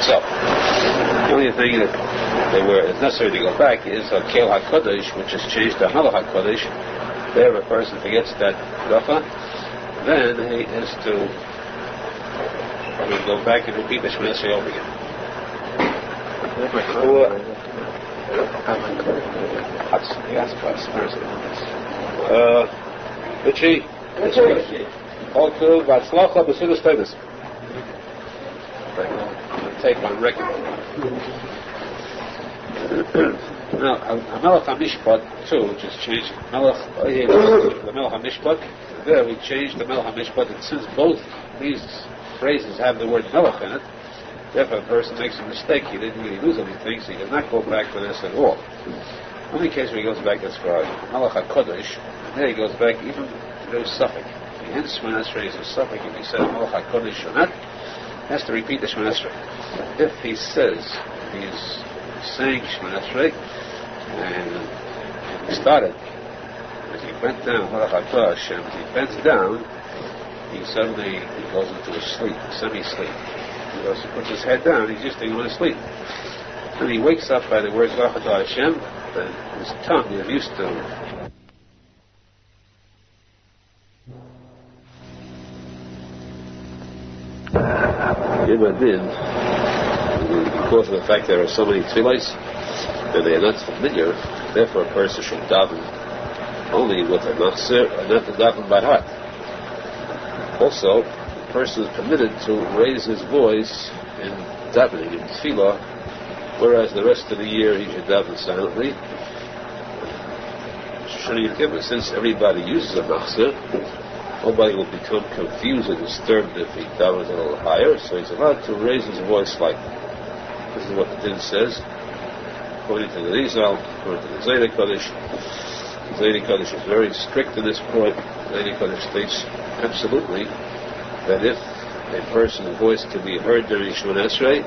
itself. The only thing that it's necessary to go back is a Kel HaKodesh, which is changed to Melech HaKodesh. There, if a person forgets that bracha, then he has to go back and repeat the Shemona Esrei over again. Richie. All kiruv, Vatzlacha, B'Sudas Tevis. Take on record. Now, a Melech HaMishpat too, which is changed. The Melech HaMishpat. There we changed the Melech HaMishpat, and since both these phrases have the word Melech in it, therefore a person makes a mistake, he didn't really lose anything, so he does not go back for this at all. Only case where he goes back is for Melech HaKodesh, and there he goes back even to do suffix. Hence, Shemona Esrei is a suffix. If he says Melech HaKodesh or not, he has to repeat the Shemona Esrei. If he says he's saying Shemona Esrei, and he started, as he bent down, Melech HaKodesh, and as he bends down, he suddenly goes into a sleep, semi-sleep. He puts his head down, he's just going to sleep. And he wakes up by the words Baruch Atah Hashem, and his tongue is used to because of the fact there are so many tefillahs and they are not familiar, therefore a person should daven only with a machzir and not to daven by heart. Also, the person is permitted to raise his voice in davening, in tefillah, whereas the rest of the year he should daven silently. Since everybody uses a machzir, nobody will become confused and disturbed if he davens a little higher, so he's allowed to raise his voice slightly. This is what the din says, according to the Arizal, according to the Zayda Kodesh. The Zayda Kodesh is very strict in this point. The Zayda Kodesh states absolutely that if a person's voice can be heard during Shemona Esrei,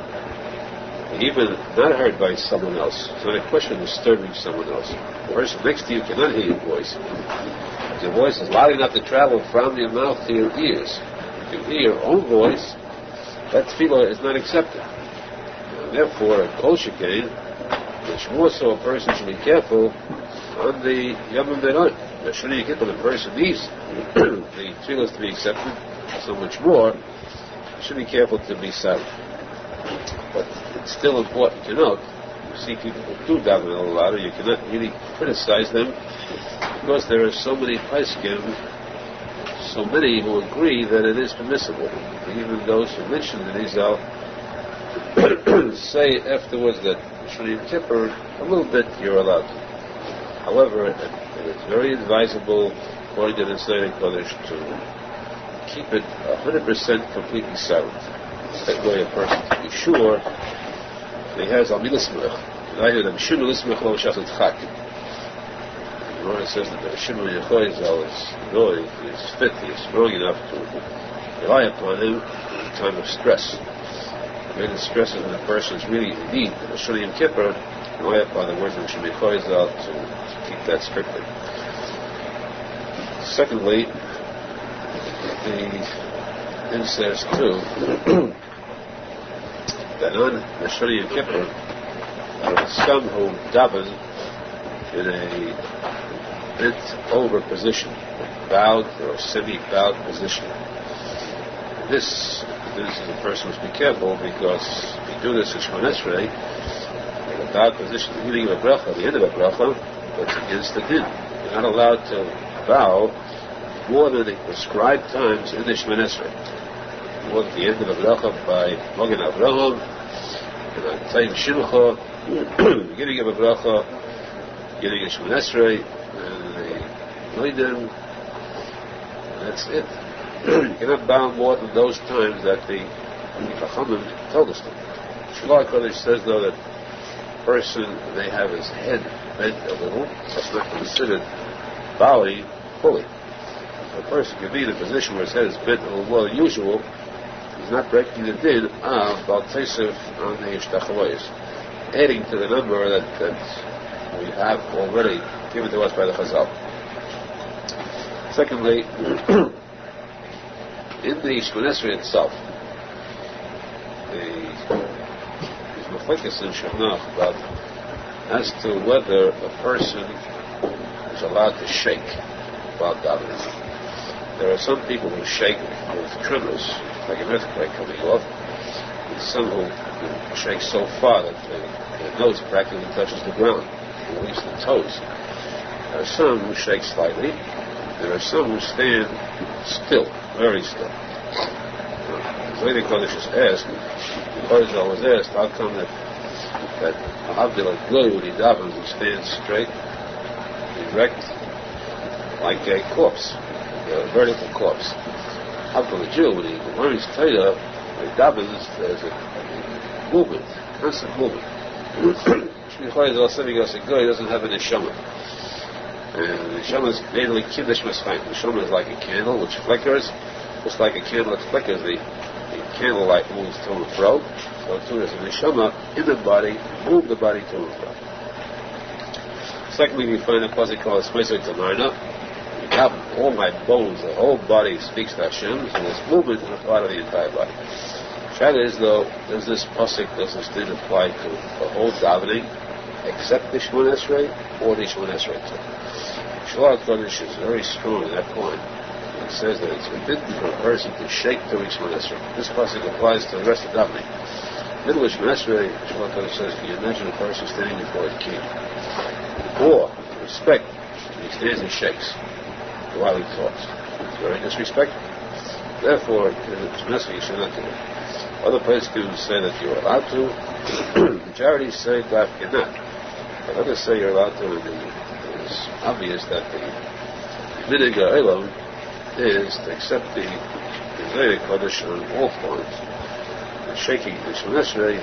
even not heard by someone else, it's not a question of disturbing someone else. The person next to you cannot hear your voice. If your voice is loud enough to travel from your mouth to your ears, if you hear your own voice, that tefillah is not accepted. And therefore, a kol shekain, much more so a person should be careful on the Yom Meron. The Shulchan when a person needs the tefillahs to be accepted, so much more, you should be careful to be silent. But it's still important to note, you see people who do daven a little louder, you cannot really criticize them, because there are so many posek, so many who agree that it is permissible. Even those who mention the Arizal say afterwards that Shulchan Kippur, a little bit you're allowed. However, it is very advisable, according to the Syrian Jewish, to keep it 100% completely silent. That way a person can be sure that he has Al Milismech. I hear them Shinu Lismech Lo Shasat Chak. The Gemara says that the Shinu Yechoizal is good, he is fit, he is strong enough to rely upon him in a time of stress. When the stress is when the person is really in need, the Shulchan Kippur, rely upon the words of Shinu Yechoizal to keep that strictly. Secondly, it says too that on the Shulchan Kippur there are some who daven in a bent over position, bowed or semi-bowed position. This is a person must be careful, because if you do this in Shemona Esrei, in a bowed position, the beginning of a bracha, the end of a bracha, that's against the din. You're not allowed to bow more than the prescribed times in the Shemona Esrei. More than the end of the bracha by Magen Avraham, and on Taim Shimcha, the beginning of a bracha, beginning of Shemona Esrei, and the Noidim, that's it. You cannot bow more than those times that the Chachamim told us to. Shulchan Kodesh says, though, that a person may have his head bent a little, that's not considered bowing fully. A person can be in a position where his head is bent a little more than usual, he's not breaking the din of Bal Tesef on the Ishtachavayis, adding to the number that we have already given to us by the Chazal. Secondly, in the Shemona Esrei itself, the machlekes in Shulchan about as to whether a person is allowed to shake while davening. There are some people who shake with tremors, like an earthquake coming off, and some who shake so far that their nose practically touches the ground, at least the toes. There are some who shake slightly. There are some who stand still, very still. The Lady Kodesh is asked, Arizal was asked, how come that Abdullah Goy, when he davens, he stands straight, erect, like a corpse, a vertical corpse. Abdullah Jew, when he learns Torah, when he davens, there's a movement, constant movement. Arizal said because a Goy doesn't have a neshama. And the neshama is mainly kiddush meschaim. The neshama is like a candle which flickers, just like a candle that flickers. The candle light moves to and fro. So too is a neshama in the body, move the body to and fro. Secondly, we find a posek called posek tamarna. You have all my bones, the whole body speaks to Hashem, so there's movement in the part of the entire body. Shaila is though, does this thing apply to the whole davening, except the Shemon Esrei, or the Shemon Esrei too? Shulchan Kodesh is very strong in that point. It says that it's forbidden for a person to shake to reach Shemon Esrei. This posek applies to the rest of davening. Middle of Shemon Esrei, Shulchan Kodesh says, can you imagine a person standing before a king? Or, respect, he stands and shakes while he talks. It's very disrespectful. Therefore, in Shemon Esrei, you should not do it. Other places say that you're allowed to. Majorities say that you're not. But others say you're allowed to, and it's obvious that the minig ha'olam is to accept the Zohar Kodesh on all forms. The shaking the Shemon Esrei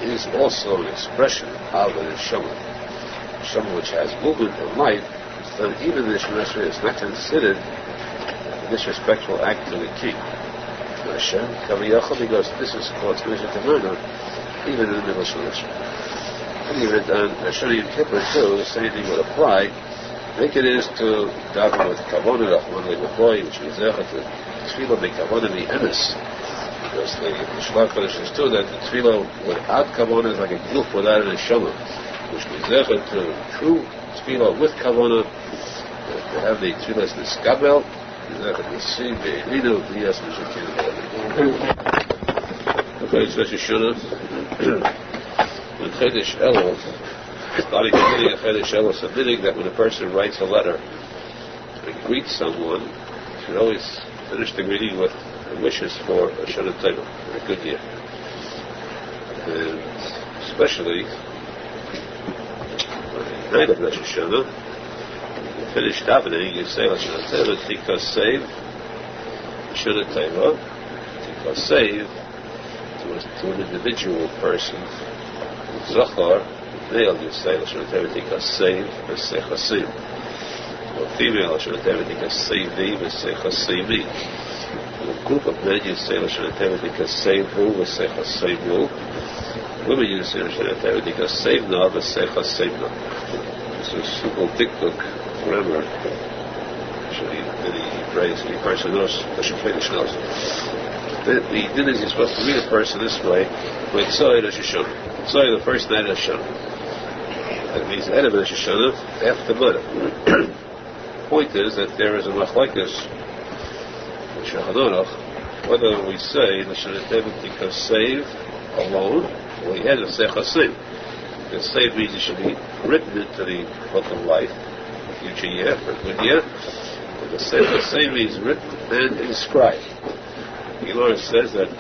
is also an expression of the neshama. Neshama which has movement and life, so even the Shemon Esrei is not considered a disrespectful act to the king. Hashem, because this is called Posek Tamarna, even in the middle of Shemon Esrei. And even on Hashem Yom Kippur too, the same thing would apply. Make it is to daven with kavanah, Rahman le'boy, which means zecher to tefillah b'kavanah mi'emes. Because the Shulchan Kodesh is too that the tefillah without kavanah is like a guf without a neshama, which means zecher to true tefillah with kavanah, to have the tefillah as niskabel, zecher to see be'elinu b'yas m'shekin. Okay, it's Rosh Hashanah. When Chedesh Elul, starting beginning of Chedesh Elul, submitting that when a person writes a letter and greets someone, you should always finish the greeting with wishes for a Shana Tova, a good year. And especially on the night of Rosh Hashanah, you finish davening, you say Shana Tova, Tika save, Shana Tova, Tika save to an individual person. Zohar, male, you say, Lashon Tevitika save, V'sei chasim. Or female, Lashon Tevitika sevi, V'sei chasimi. In a group of men, you say, Lashon Tevitika sevu, V'sei chasimu. Women, you say, Lashon Tevitika sevna, V'sei chasimna. This is simple diktuk grammar. Actually, any phrase, any person knows, Lashon Feinstein knows. The din is you're supposed to read a person this way, when Tzoi Rosh Hashanah. Tzoi, the first night of Hashanah. That means the end of Rosh Hashanah, after Mada. The point is that there is a machlekes, whether we say Lashon Tevet because save alone, or we add a sechasim. Because save means it should be written into the book of life, for future year, for a good year. And the sechasim means written and inscribed. The Gemara says that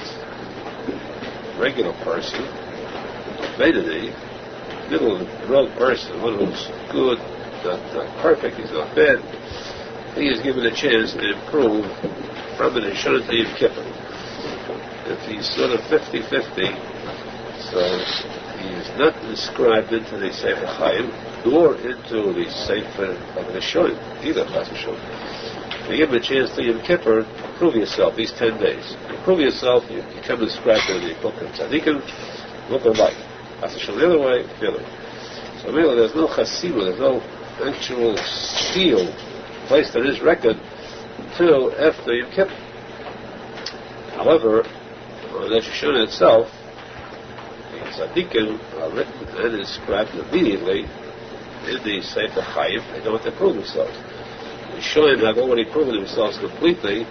regular person, Vedani, middle road person, one who's good, not perfect, he's not bad, he is given a chance to improve from an Shana to Yom Kippur. If he's sort of 50-50, so he is not inscribed into the Sefer Chaim, nor into the Sefer of the Shoyim, either Chas v'Sholom. You give him a chance to Yom Kippur, prove yourself these 10 days. You prove yourself, you become inscribed in the book of tzadikim, book of life. Chas v'Sholom the other way, the other way. So really there's no chasima, there's no actual seal placed on his record until after Yom Kippur. However, on Rosh Hashanah itself, the tzadikim are written and inscribed immediately in the Sefer Chaim. They don't have to prove themselves. The Shoim have already proven themselves completely.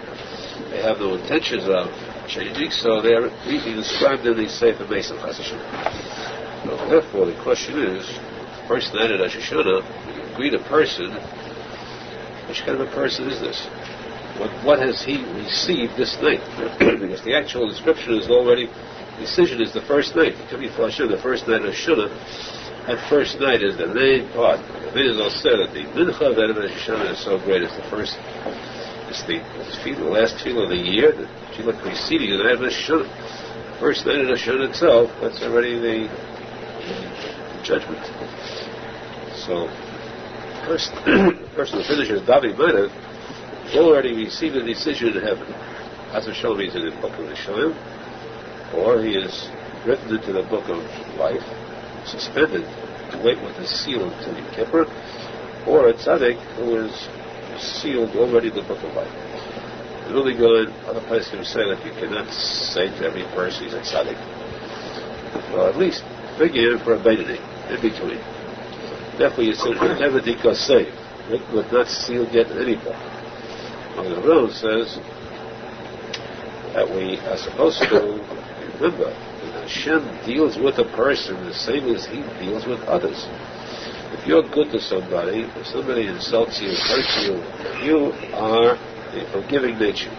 They have no intentions of changing, so they are immediately inscribed in the Sefer Mason Chas Hashem. So therefore, the question is, first night at Rosh Hashanah, you greet a person. Which kind of a person is this? What has he received this night? Because the actual description is already, decision is the first night. It could be for Hashanah, the first night of Hashanah. That first night is the main part. The Arizal said that the mincha of Rosh Hashanah is so great. It's the first, it's the last tefillah of the year, the tefillah preceding the night of Rosh Hashanah. First night of Rosh Hashanah itself, that's already the judgment. So, the person who finishes Davi Manav already received a decision in heaven. As Yerushalmi is in the book of the Shoim, or he is written into the book of life, suspended to wait with the seal until Yom Kippur, or a tzadik who is sealed already in the book of life. The really good other place can say that you cannot say to every person he's a tzadik. Well, at least figure for a beinoni in between. Therefore, you say never dika saved. It would not seal yet anybody. The Aharon says that we are supposed to remember that Hashem deals with a person the same as He deals with others. If you're good to somebody, if somebody insults you, hurts you, you are a forgiving nature.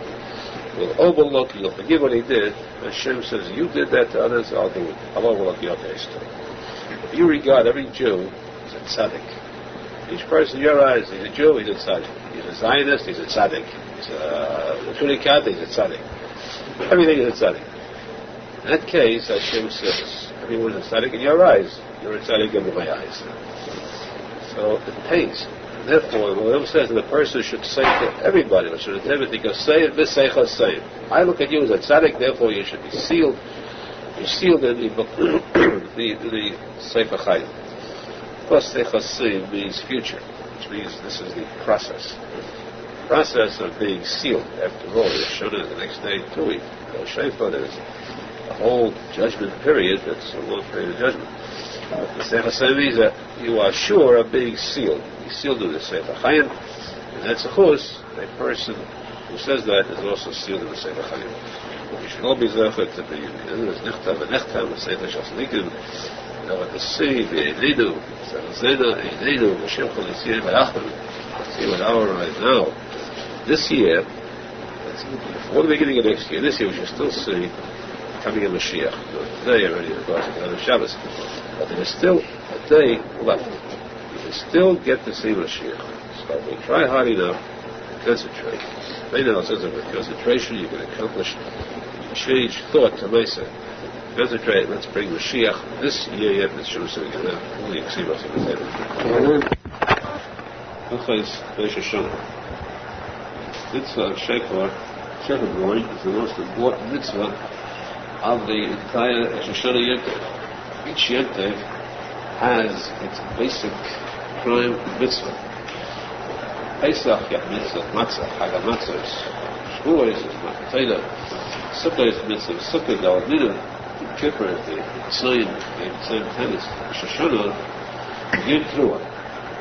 You'll overlook, you'll forgive what he did. Hashem says, you did that to others, I'll do it. I'll overlook your case too. If you regard every Jew as a tzaddik, each person in your eyes, he's a Jew, he's a tzaddik. He's a Zionist, he's a tzaddik. He's a Tunikat, he's a tzaddik. Everything is a tzaddik. In that case, Hashem says, everyone is a tzaddik in your eyes. You're a tzaddik in my eyes. So it pays. And therefore, the Ram says that the person should say to everybody, what should everything go say it, v'seicha say it. I look at you as a tzaddik, therefore you should be sealed. You're sealed in the book, the Sefer Chaim. Plus, seicha means future, which means this is the process. The process of being sealed. After all, Yerushalmi the next day, 2 weeks. Shofar, there's a whole judgment period. That's a long period of judgment. The seicha means that you are sure of being sealed. He's sealed in the Sefer Chaim, and that's a chus. A person who says that is also sealed in the Sefer Chaim. We should all be zeichet to be. There's nechtam and nechtam, the Sefer Shaslikim. Now to see Ve'eneinu, Zena, Eineinu, Hashem Chol Yitzir V'Achman. See what our right now. This year, before the beginning of next year, this year we should still see coming of Mashiach. Today already, of course, it's on Shabbos. But there is still a day left. You can still get to see Mashiach. So we try hard enough to concentrate. Right now, sense of concentration, you can accomplish change thought to Mesa. Concentrate, let's bring Mashiach this year yet, let's show us so we can have fully exceed us in the table. Rosh Hashanah. Mitzvah of Shepherd blowing is the most important mitzvah of the entire Rosh Hashanah Yom Tov. Each Yom Tov has its basic prime mitzvah. Pesach, mitzvah, matzah, Chag HaMatzos, Shavuos is Matzah, Sukkah is mitzvah, Sukkah, Dalmina, Kippur, the sign, the same time as Rosh Hashanah, Yom Teruah.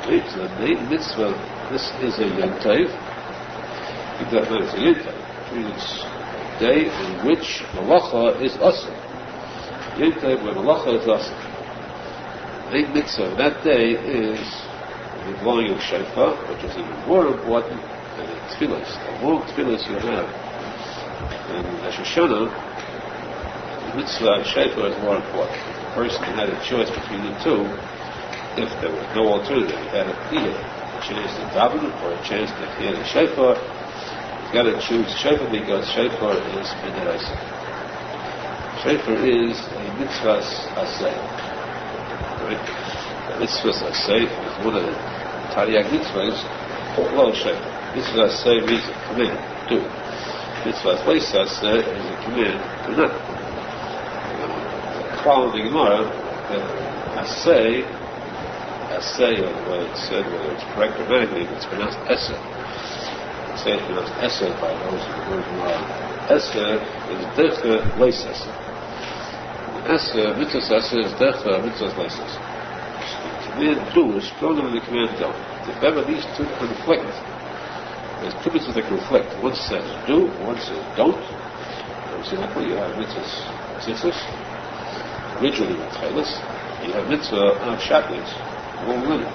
It's the main mitzvah. This is a Yom Tov. Keep that in mind, it's a Yom Tov, which means a day in which Halacha is awesome. Yom Tov when Halacha is awesome. The main mitzvah of that day is the blowing of shofar, which is even more important than the tefillos. The more tefillos you have in Rosh Hashanah, the mitzvah of shofar is more important. If the person had a choice between the two, if there was no alternative, he had either a chance to daven or a chance to hear the shofar, he's got to choose shofar because shofar is midiraisa. Shofar is a mitzvah asay. Right? The mitzvah asay is one of the Tariag mitzvahs, blow shofar. Mitzvah asay means a command, do. Mitzvah asay is a command, do not. The Klal in the Gemara, asay, or the way it's said, whether it's correct or grammatically, it's pronounced Esa. Say it's pronounced Esa by those who know Gemara. Esa is Decha Leis Esa. Mitzvah Aseh is Decha, Mitzvah Leises. Command do is stronger than the command don't. If ever these two conflict, there's two mitzvahs that conflict. One says do, one says don't. See, like you have mitzvahs, tzitzis, originally with chaylis. You have mitzvah of shatnez, one limit.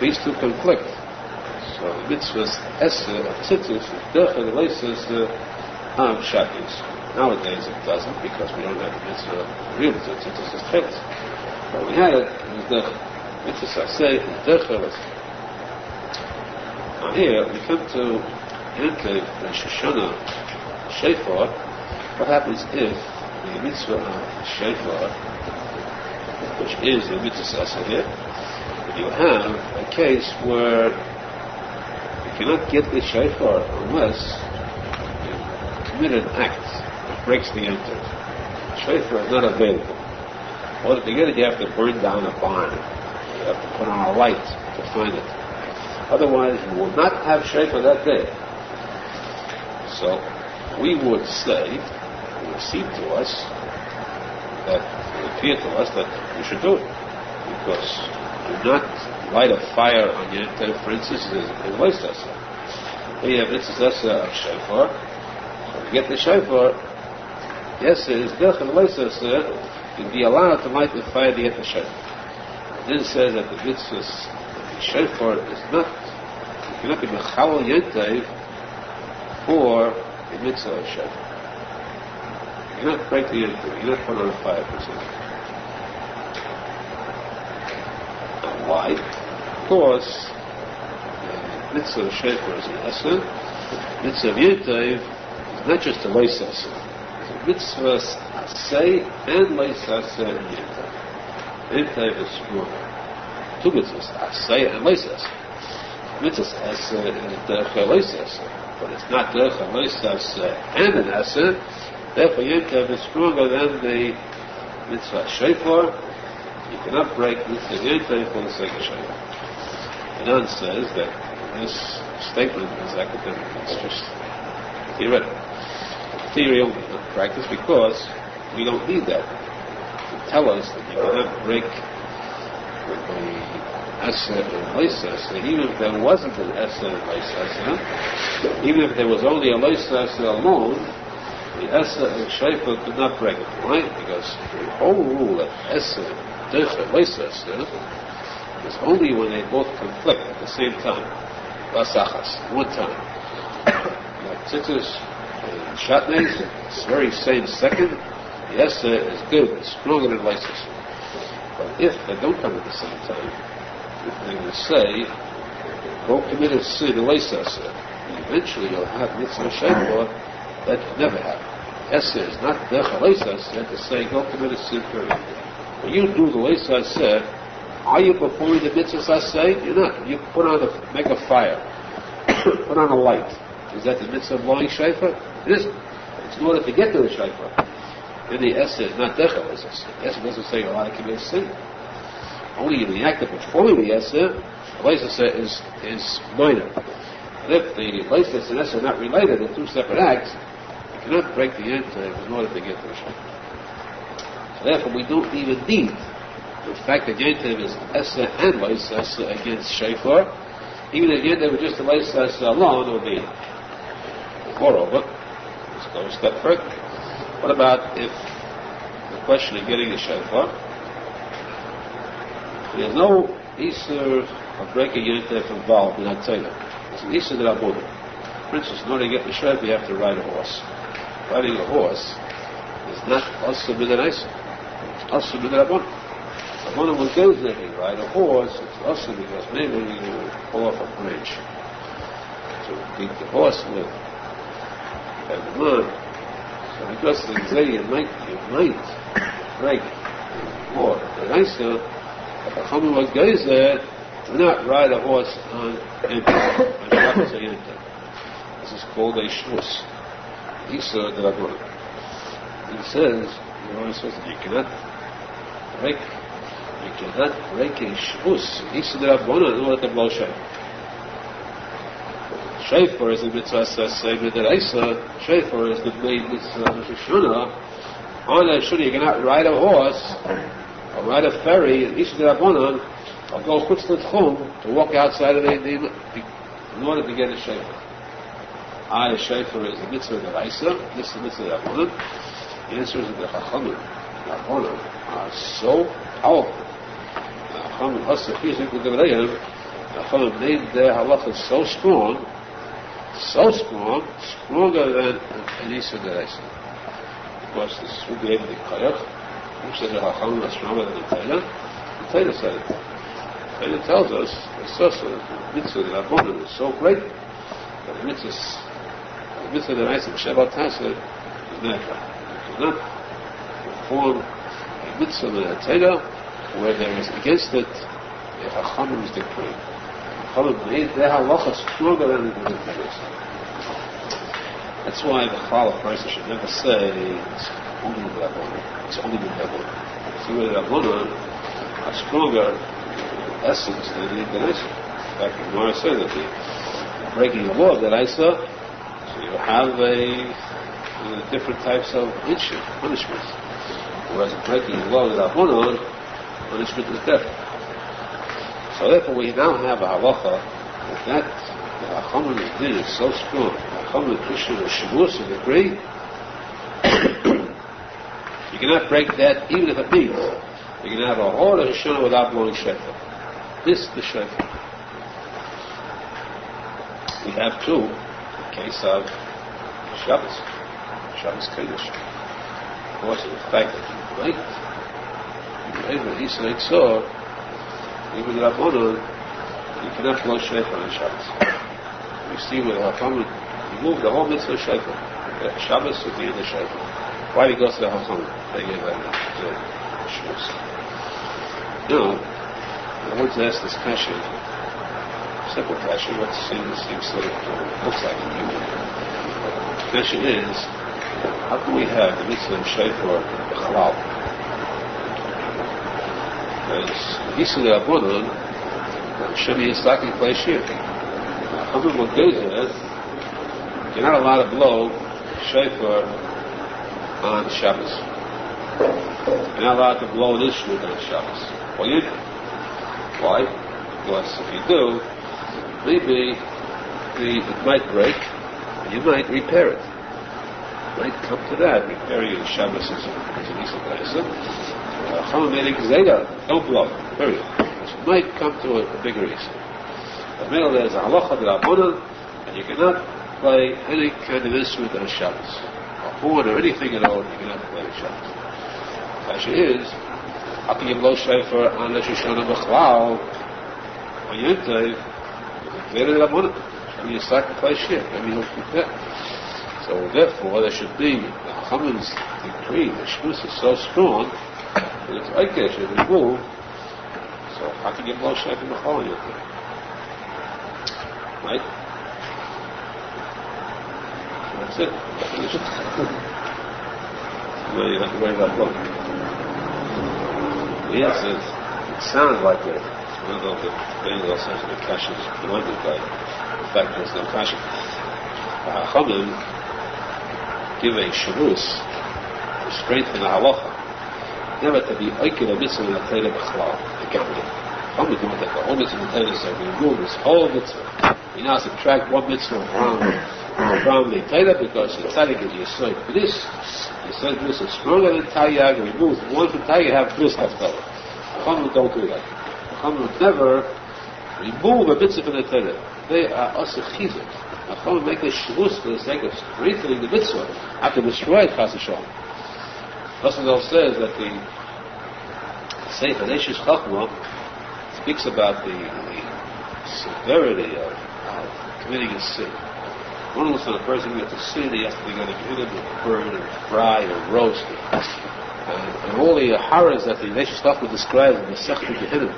These two conflict. So the mitzvahs Eseh of tzitzis is Decha, the Leises of shatnez. Nowadays it doesn't because we don't have the mitzvah of real tzitzis, it's chaylis. But we had it was Decha. Mitzvah Aseh is Decha. Now here we come to Yankev and Shoshana Shofar. What happens if the mitzvah of Shofar, which is the mitzvah Aseh here, you have a case where you cannot get the Shofar unless you commit an act that breaks the Yankev. Shofar is not available. Well, to get it, you have to burn down a barn. You have to put on a light to find it. Otherwise, you will not have shofar that day. So, we would say, it would seem to us, that it would appear to us that we should do it. Because do not light a fire on your Yankev, for instance, is Lois Aseh. We have Mitzvah Aseh of shofar. So, to get the shofar, yes, it is Dech and Lois Aseh, you'd be allowed to light the fire to get the shofar. Then it says that the mitzvah, the shofar is not, you cannot be mechalal yentev for the mitzvah of shofar. You cannot break the yentev, you cannot put on a fire per se. And why? Because the mitzvah of shofar is an Aseh. The mitzvah of yentev is not just a lois Aseh. It's a mitzvah Aseh and lois Aseh and yentev. Yentev is stronger. Two mitzvahs, Aseh and lois Aseh. Mitzvah Aseh is Decha lois Aseh, but it's not Decha lois Aseh and an Aseh. Therefore, Yentev is stronger than the mitzvah Shofar. You cannot break mitzvah Yentev for the sake of Shofar. Aharon says that this statement is academic. It's just theoretical. Theory only, not practice, because we don't need that to tell us that you cannot break the Aseh and Lois Aseh, even if there wasn't an Aseh and Lois Aseh, even if there was only a Lois Aseh alone, the Aseh and Shofar could not break it. Why? Because the whole rule of Aseh, Decha, and Lois Aseh is only when they both conflict at the same time. Lasachas, one time. Like tzitzis and shatnez, it's the very same second. The Aseh is good, it's stronger than Lois Aseh. But if they don't come at the same time, if they will say, go commit a sin, Lois Aseh, eventually you'll have mitzvah shofar, that could never happen. Aseh is not Decha Lois Aseh to say, go commit a sin, period. When you do the Lois Aseh, are you performing the mitzvah Aseh? You're not. You make a fire, put on a light. Is that the mitzvah of blowing shofar? It isn't. It's in order to get to the shofar. Then the Aseh is not Decha Lois Aseh. The Aseh doesn't say you're allowed to commit a sin. Only in the act of performing the Aseh, Lois Aseh is minor. And if the Lois Aseh and Aseh are not related, they're two separate acts, you cannot break the Yentev in order to get to the shofar. So therefore, we don't even need the fact that Yentev is Aseh and Lois Aseh against shofar. Even if Yentev were just the Lois Aseh alone, it would be. Moreover, let's go a step further. What about if the question of getting the shofar, there's no Isur of breaking Yentev involved in Hatzalah. It's an Isur that Abudah. For instance, in order to get the shofar, you have to ride a horse. Riding a horse is not also Midanais. It's also Midanabon. One of them goes there to ride a horse, it's also because maybe you pull off a branch. So beat the horse with the man. So because they say you might break more. The nicer, if a Chumma goes there, do not ride a horse on Yentev. This is called a shvus. Isur de Rabbanan. He says, you cannot break a shvus. Isur de Rabbanan in order to blow shofar. Shofar is the mitzvah Aseh Midaraisa. Shofar is the main mitzvah Shoshana. On a shul, you cannot ride a horse or ride a ferry in Isha D'Rabbanan or go chutz l'tchum to walk outside of in order to get a shayfer. A shayfer is the mitzvah d'oraisa. This is the mitzvah d'Rabbanan. The answer is that the Chachamim D'Rabbanan are so powerful. The Chachamim also physically with the Rebbeim. The Chachamim made their halacha so strong, stronger than an Isha d'oraisa. Of course, this would be able to be koyach. Who said the Chachamim are stronger than the Torah? The Torah said it. And it tells us the mitzvah of the Rabbanan is so great that the mitzvah of the Reis of Shabbat Tasser is never. You cannot perform a mitzvah of the Torah where there is against it a Chachamim's decree. Chachamim made their halacha stronger than the Torah. That's why the Chal person should never say it's only the Rabbanan. It's only the Rabbanan. See where the Rabbanan are stronger essence than the Deraisa. In fact, the Gemara says that the breaking the law of Deraisa, so you have different types of punishments. Whereas breaking the law of the Rabbanan, punishment is death. So therefore we now have a halacha that the Chachamim's din is so strong. The Chachamim Krishna and Shavuos agree. You cannot break that even if it means you can have a whole Hashanah without blowing shofar. This is the shofar. We have too, the case of Shabbos Kodesh. Of course, the fact that you break the Yisrael Tzor, even the Rabbanon, you cannot blow shofar on Shabbos. We see with Hachamim, you move the whole mitzvah of shofar. Shabbos would be in the shofar. Why do you go to the Hachamim? They give the Shabbos. Now, I want to ask this question, simple question, what seems sort of looks like to you. The question is, how can we have the mitzvah of shofar b'chalal? Because Yisrael Rabbanan, Hashem Yitzchak play shir. How many will do this? You're not allowed to blow shofar on Shabbos. You're not allowed to blow an instrument on Shabbos. Well, you do. Why? Because if you do, maybe it might break, and you might repair it. It might come to that. Repairing the Shabbos is an easy place. Chachamim made a gzeira, don't blow, period. So it might come to a bigger reason. The middle there's a halacha d'Rabbanan, and you cannot play any kind of instrument on Shabbos. Or horn or anything at all, you cannot play on Shabbos. The question is, how can you blow shofar on Rosh Hashanah B'chalal on Yom Tov? Clearly, the Rabbanan. Maybe you sacrifice shir. Maybe you'll keep that. So therefore, there should be the Chachamim's decree. The Shabbos is so strong that it's okay to remove. So how can you blow shofar B'chalal on Yom Tov? Right? That's it. No, you have to worry about blowing. Yes, it sounds like it's one of those things that says the kasha is blended by the fact there's no kasha. The Chachamim give a shavus to strengthen the halacha, never to be oikel a mitzvah in the Torah b'chalal. The Chachamim do that the whole mitzvah in the Torah, so we remove this whole mitzvah. We now subtract one mitzvah from the Torah because the tzadik is Yisrael. For this, Yisrael is stronger than Tayyag, and remove one from Tayyag, have this haftalah. Chachamim don't do that. Chachamim would never remove a mitzvah from the Torah. They are also chizuk. Chachamim make a shvus for the sake of strengthening the mitzvah, after destroy it, chas v'shalom. Rosenfeld says that the Sefer Neshish Chachma speaks about the severity of committing a sin. One looks at a person who gets a sin, he has to be going to hit him and burn and fry and roast and all the horrors that the Neshish Chachma describes in the Sechta Gehinnom.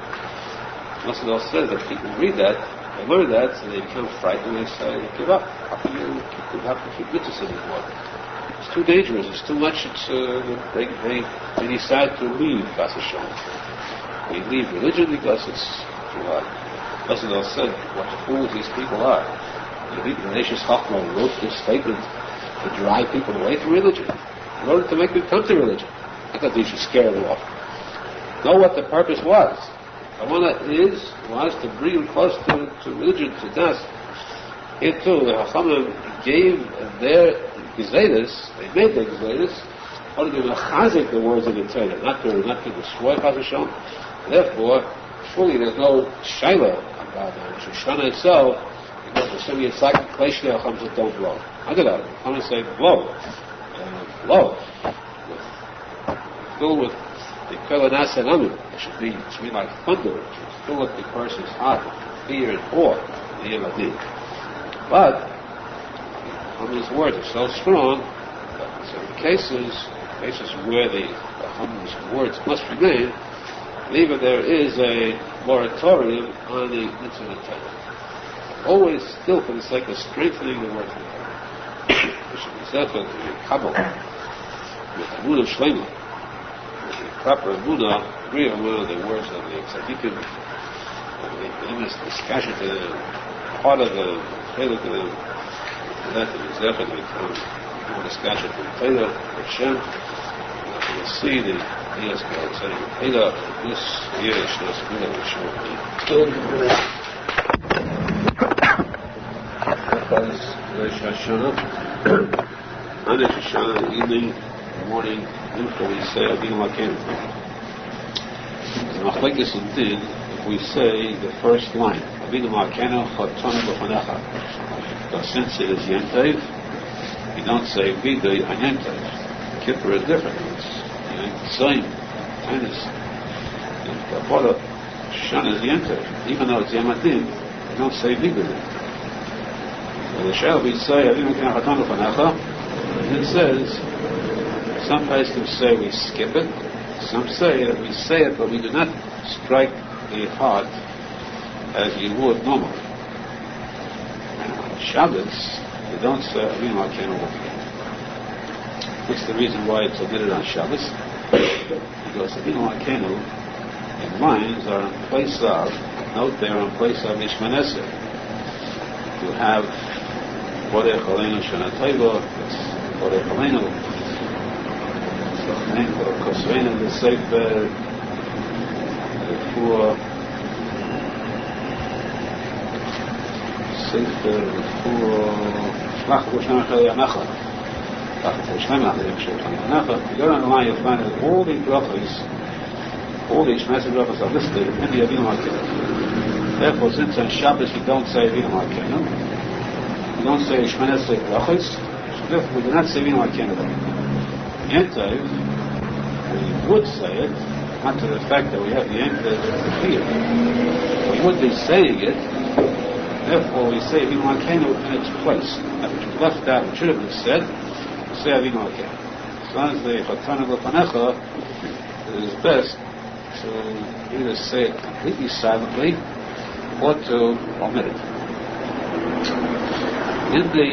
Rosenfeld says that people read that, they learn that, so they become frightened and they say, give up. How can you keep mitzvahs anymore? It's too dangerous, it's too much, they decide to leave Chas v'shalom. They leave religion because it's too hard. Rosenfeld said what fools these people are. The Neshish Chachma wrote this statement to drive people away from religion. in order to make them come to religion. Not that you should scare them off. Know what the purpose was. The one was to bring them close to religion, to Das. Here too, the Chachamim gave their Gezeirus, they made their Gezeirus, only to mechazik the words of the Torah, not to destroy Chas V'Shalom. Therefore, surely there's no shaila about the Shoshana itself, because there's some Yitzhak Kleshne Chachamim that don't blow. Look at that. Chachamim say blow. Blow. Filled with the Kolanas and Amin. It should be like thunder. It should fill up the person's heart with fear and awe. The Yemadim. But Chachamim's words are so strong that in certain cases where the Chachamim's words must remain, even there is a moratorium on the mitzvah of Torah. Always still for the sake of strengthening the word of Torah. It should be said that the Kabbalah, with the Emunah Shlema, with the proper Emunah, agree on one of the words of the tzadikim, and the famous discussion to the part of the Chiluk of the that is Zephyr, the discussion to the Torah, Hashem, and you'll see the Yes, God, saying, Eda, this Yesh, this Mila, Shulchan. That was Rosh Hashanah. On Rosh Hashanah, in the evening, in the morning, after we say Avinu Malkeinu. The Machlekes indeed, if we say the first line, Avinu Malkeinu, Chotonu B'Fanecha. Because since it is Yentev, you don't say Vidui on Yentev. Kippur is different. Same, tennis, and Kabbalah, Shan is Yenter. Even though it's Yamadim, you don't say Vigul. So the Shal we say, and it says, some places say we skip it, some say that we say it, but we do not strike the heart as you would normally. And on Shabbos, you don't say Avinu Malkeinu altogether. What's the reason why it's omitted on Shabbos? Because Avinu Malkeinu in lines are in place of, note they are in place of Ishmanesser. You have Borech Aleinu Shana Tova, Borech Aleinu, Kosveinu the Sefer, Refuah, Sefer, Refuah, Shlach Roshana Chel Yamacha. You go on the line, you'll find that all the brachos, all the Ishmael brachos are listed in the Avinu Malkeinu. Therefore, since on Shabbos we don't say Avinu Malkeinu, we don't say Ishmael brachos, therefore we do not say Avinu Malkeinu. Yentev, we would say it, not to the fact that we have the Yentev here. We would be saying it, therefore we say Avinu Malkeinu in its place. That which was left out, which should have been said, say Avinu Malkeinu. As long as the Chotanu B'Fanecha, it is best to either say it completely silently or to omit it. In the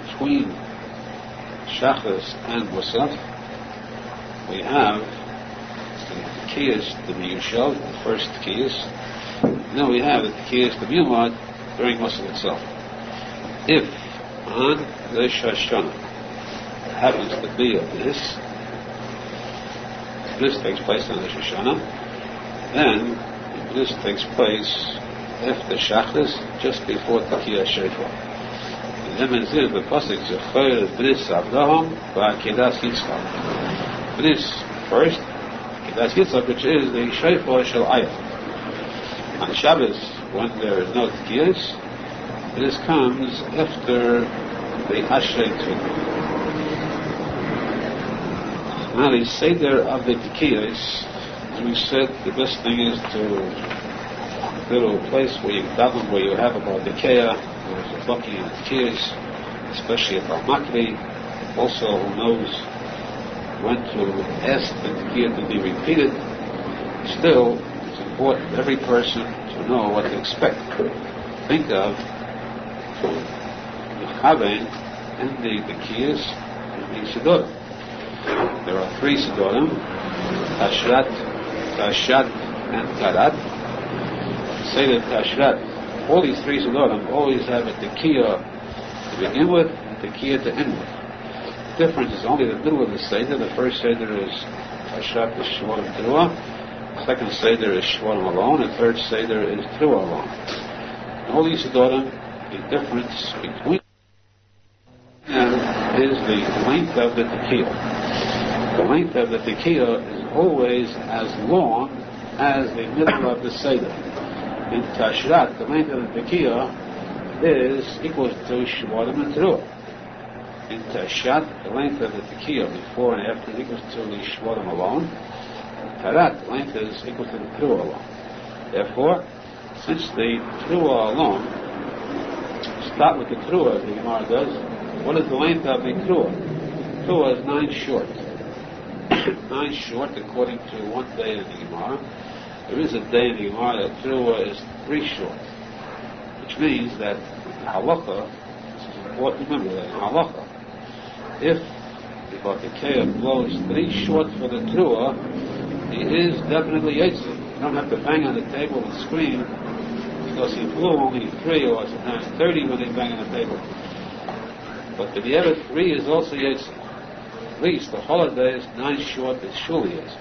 between Shachas and Musaf, we have the Tekiyas, the Miyushal, the first Tekiyas. Then we have the Tekiyas, the Miyumad, during Musaf itself. If on Rosh Hashanah happens to be a this takes place on Rosh Hashanah, then this takes place after Shachris, just before Tekiyah Shofar. And then it's in the posek Zocher Bris Avraham Kedas Yitzchak. Bris first, Kedas Yitzchak, which is the Shofar Shel Ayah. On Shabbos, when there is no Tekiyas, this comes after the Ashrei Tefillah. Now the Seder of the Tekiyas, as we said, the best thing is to go to a place where you daven, where you have about Tekiyah, where there's a bucky in the Tekiyas, especially a Balmakri, also who knows when to ask the Tekiyah to be repeated. Still, it's important for every person to know what to expect. Think of Mechavein and the Tekiyas and the Sidorim. There are 3 Sidorim, Tashrat, Tashat, and Tarat. Say that Tashrat, all these 3 Sidorim always have a Tekiyah begin with and Tekiah to end with. The difference is only the middle of the Seder. The first Seder is Tashat, the Shvarim Teruah. The second Seder is Shvarim alone. The third Seder is Teruah alone. In all these Sidorim, the difference between them is the length of the Tekiah. The length of the Tekiah is always as long as the middle of the Seder. In Tashrat, the length of the Tekiah is equal to Shvarim and Teruah. In Tashat, the length of the Tekiah before and after is equal to the Shvarim alone. In Tarat, the length is equal to the Teruah alone. Therefore, since the Teruah alone, start with the Teruah as the Gemara does. What is the length of the Teruah? Teruah is 9 short. 9 short according to one day in the Gemara. There is a day in the Gemara that Teruah is 3 short. Which means that Halacha, this is important, remember that in Halacha, if the Tekiah blows 3 short for the Teruah, he is definitely Yetzer. You don't have to bang on the table and scream because he blew only 3 or sometimes 30 when they bang on the table. But the other 3 is also Yetzer. At least the holiday is 9 short, it's surely Yetzer.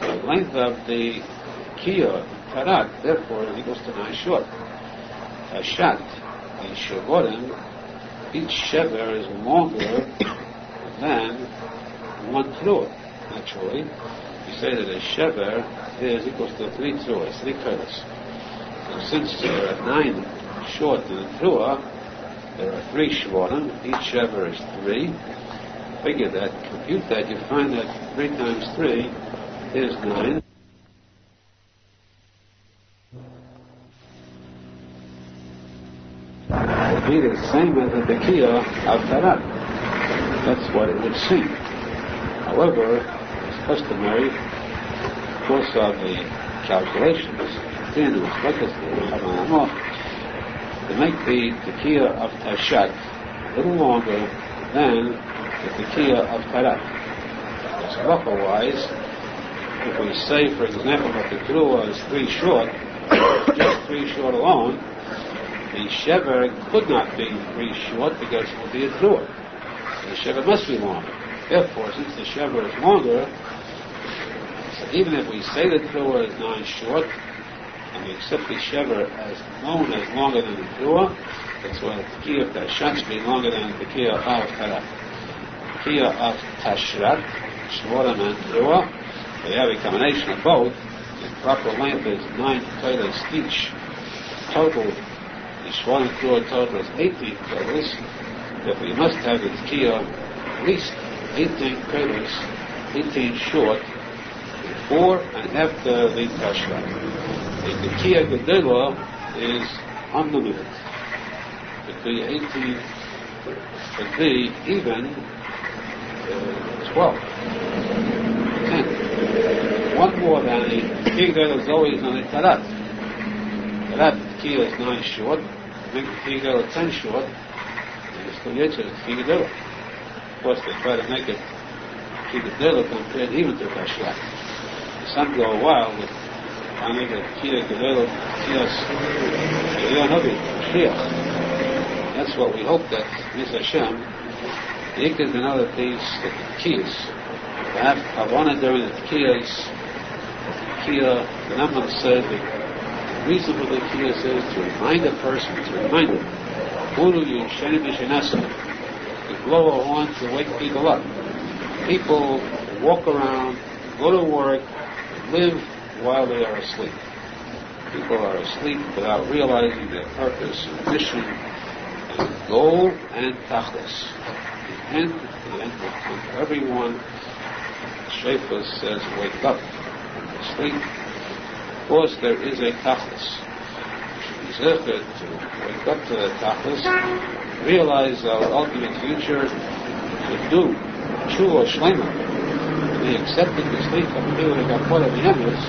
So the length of the Tekiah, Tarat, therefore, is equals to 9 short. Tashat, in Shavarim, each shever is longer than 1 Teruah. Naturally, you say that a shever is equals to 3 Teruahs, 3 Keros. So since there are 9 short in the Teruah, there are 3 Shvarim, each shever is 3. Figure that, compute that, you find that 3 times 3 is 9. Be the same as the Tekiah of Tarat. That's what it would seem. However, it's customary, because of the calculations, to make the Tekiah of Tashat a little longer than the Tekiah of Tarat. So halacha-wise, if we say, for example, that the Teruah is 3 short, just 3 short alone, the shever could not be 3 short because it would be a Teruah. The shever must be longer. Therefore, since the shever is longer, so even if we say the Teruah is 9 short, and we accept the shever as known as longer than the Teruah, that's why the Tekiah of Tashat should be longer than the Tekiah of Tarat. Tekiah of Tashrat, Shvarim and Teruah, they have a combination of both. The proper length is 9 Keros each. Total, the Shvarim and Teruah total is 18 Keros. Therefore, you must have the Tekiah at least 18 Keros, 18 short, before and after the Tashrat. The Tekiah Gedolah is unlimited. It could be 18, could be even 12, 10. One more than the Tekiah Gedolah is always on the Tarat. Tarat, the Tekiah is 9 short. Make the Tekiah Gedolah 10 short. It's still Yetzer, it's Tekiah Gedolah. Of course, they try to make it Tekiah Gedolah compared even to Tashrat. Some go a while with I make a Tekiah Gedolah, that's what we hope that Miz Hashem, the Ikaz and other things, that the Tekiyahs, to have Aharon during the Tekiyahs, the Menachem said the reason for the Tekiyahs is to remind a person, to blow a horn to wake people up. People walk around, go to work, live while they are asleep. People are asleep without realizing their purpose and mission and goal and tachlis. The end will come to everyone. Shefus says, wake up from sleep. Of course, there is a tachlis. We should be zechut to wake up to the tachlis, realize our ultimate future, to do tshuva shlema, to be accepted to sleep from the people that got caught in the emes,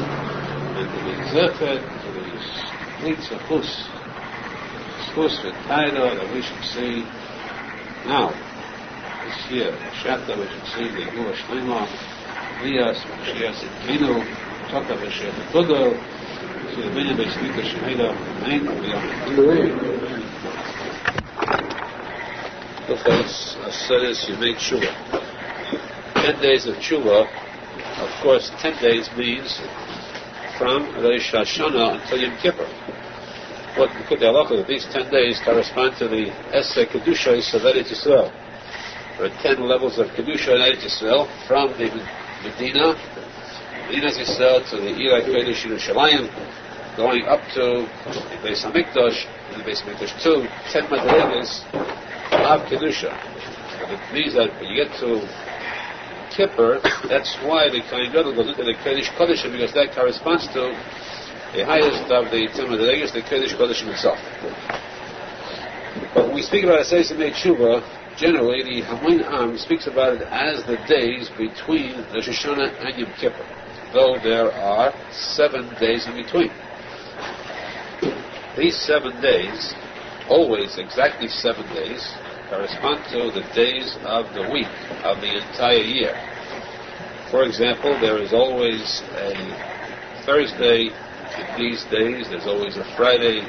and to be zechut to these fleets of chus with Taida that we should see now. This year, Shata, we should see the Gula Shlema, Lias, Mashiach Tikuney, Taka Mashiach Tikuney, see the Binyan Beismika Shemeda, Amen. Hilchos Aseres Yemei Teshuva. 10 days of Teshuva. Of course, 10 days means from Rosh Hashanah until Yom Kippur. What the Halacha that these 10 days correspond to the Esek Kedusha of Eretz Yisrael. There are 10 levels of Kedusha in Eretz Yisrael, from the Medina Yisrael to the Ira Kodesh Yerushalmi, going up to the Beis Hamikdash, and the Beis Hamikdash 2, 10 madrigas of Kedusha. It means that when you get to Kippur, that's why the Kohen Gadol goes into the Kodesh Kodeshim, because that corresponds to the highest of the 10 madrigas, the Kodesh Kodeshim itself. But when we speak about Asayis Yemei Teshuva, generally the Hamoin Am speaks about it as the days between Rosh Hashanah and Yom Kippur, though there are 7 days in between. These 7 days, always exactly 7 days, correspond to the days of the week of the entire year. For example, there is always a Thursday in these days, there's always a Friday,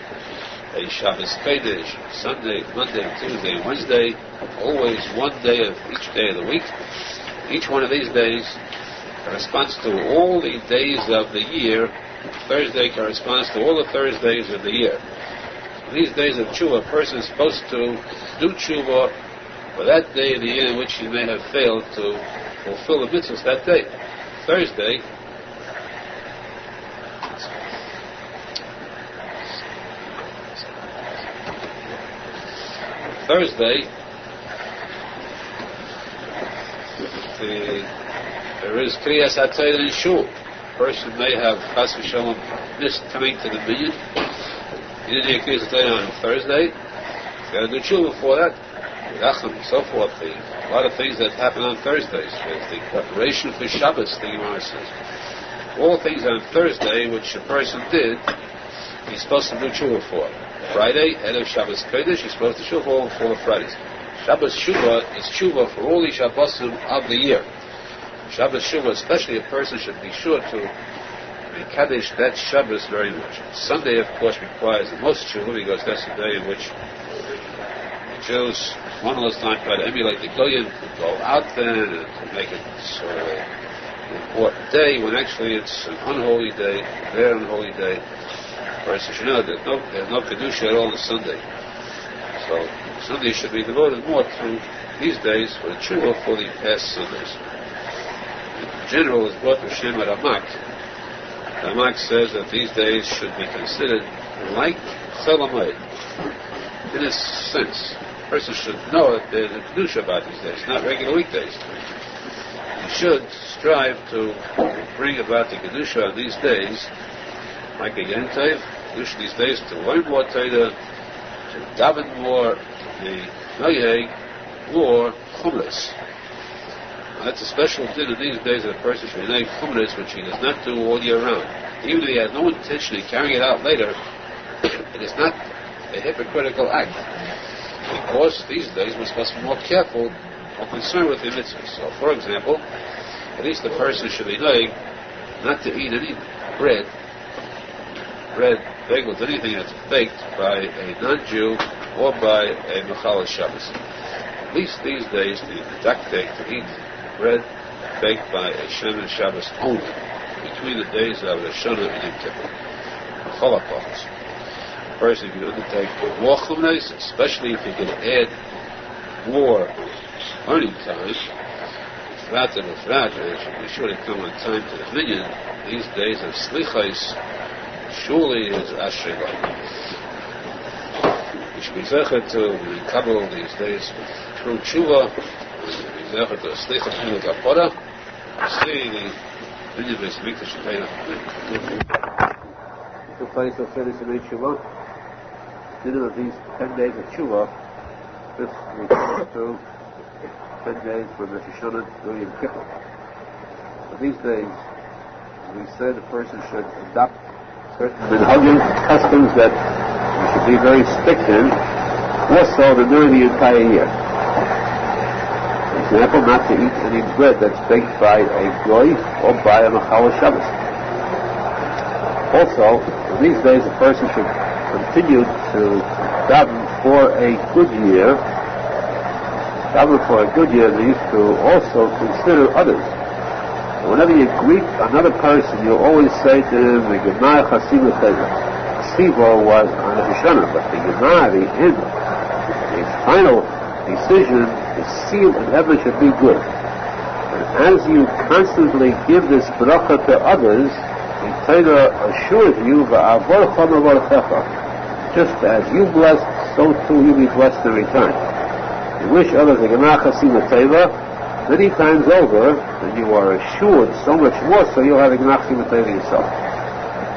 a Shabbos Kodesh, Sunday, Monday, Tuesday, Wednesday, always one day of each day of the week. Each one of these days corresponds to all the days of the year. Thursday corresponds to all the Thursdays of the year. These days of Tshuva, a person is supposed to do Tshuva for that day of the year in which he may have failed to fulfill the mitzvahs that day. Thursday there is Kriyas HaTorah in Shul. A person may have Chas v'Shalom missed coming to the minyan. He didn't hear Kriyas HaTorah on Thursday. He's got to do Tshuva before that. Racham and so forth. A lot of things that happen on Thursdays. There's the preparation for Shabbos, the Gemara says. All things on Thursday which a person did, he's supposed to do Tshuva for. Friday, Erev Shabbos Kodesh, he's supposed to Tshuva for all the Fridays. Shabbos Tshuva is Tshuva for all the Shabbosim of the year. Shabbos Tshuva, especially a person should be sure to Kaddish that Shabbos very much. Sunday, of course, requires the most Tshuva, because that's the day in which the Jews, one of those times, try to emulate the Goyim, to go out there and to make it sort of an important day, when actually it's an unholy day, a very unholy day. The person should know there's no Kedusha at all on Sunday. So Sunday should be devoted more to these days for the Tshuva for the past Sundays. In general, is brought to Shem Ramak. Ramak says that these days should be considered like Cholamoid. In a sense, a person should know that there's a Kedusha about these days, not regular weekdays. He should strive to bring about the Kedusha on these days, like a Yentayv, Kedusha these days, to learn more Torah, to daven more, the Noyeg, or Chumras. That's a special din in these days that a person should be Chumras, which he does not do all year round. Even if he has no intention of carrying it out later, it is not a hypocritical act. Because these days we're supposed to be more careful, more concerned with the mitzvahs. So, for example, at least the person should be knowing not to eat any bread, bagels, anything that's baked by a non-Jew or by a Mechal Shabbos. At least these days, the didactic to eat bread baked by a Shemin Shabbos only, between the days of Rosh Hashanah and Yom Kippur. Holocaust. First, if you undertake more chumnes, especially if you can add more learning time, be sure to come on time to the minyan. These days of slichais surely is ashrei. We should be zecher to Kabul these days through tshuva, be zecher to slicha through the kapora, see the minyan base mikdash shekayna. To place of Asayis Yemei Teshuva, dinner of these 10 days of tshuva, this refers to 10 days from Rosh Hashanah to Yom Kippur. So these days, we said a person should adopt certain minhagim, customs that we should be very strict in, more so than during the entire year. For example, not to eat any bread that's baked by a goy or by a Mechal Shabbos. Also, these days a person should continue to daven for a good year, daven for a good year, they used to also consider others. Whenever you greet another person, you always say to him, the Gemara Chassidut Sivo was on a Hashanah, but the Gemara, the end, the final decision, the seal in heaven should be good. And as you constantly give this bracha to others, the Torah assures you, just as you blessed, so too you be blessed in return. You wish others a Gemara Chassidut Torah many times over, and you are assured so much more, so you'll have a Gemara Chassidut Torah yourself.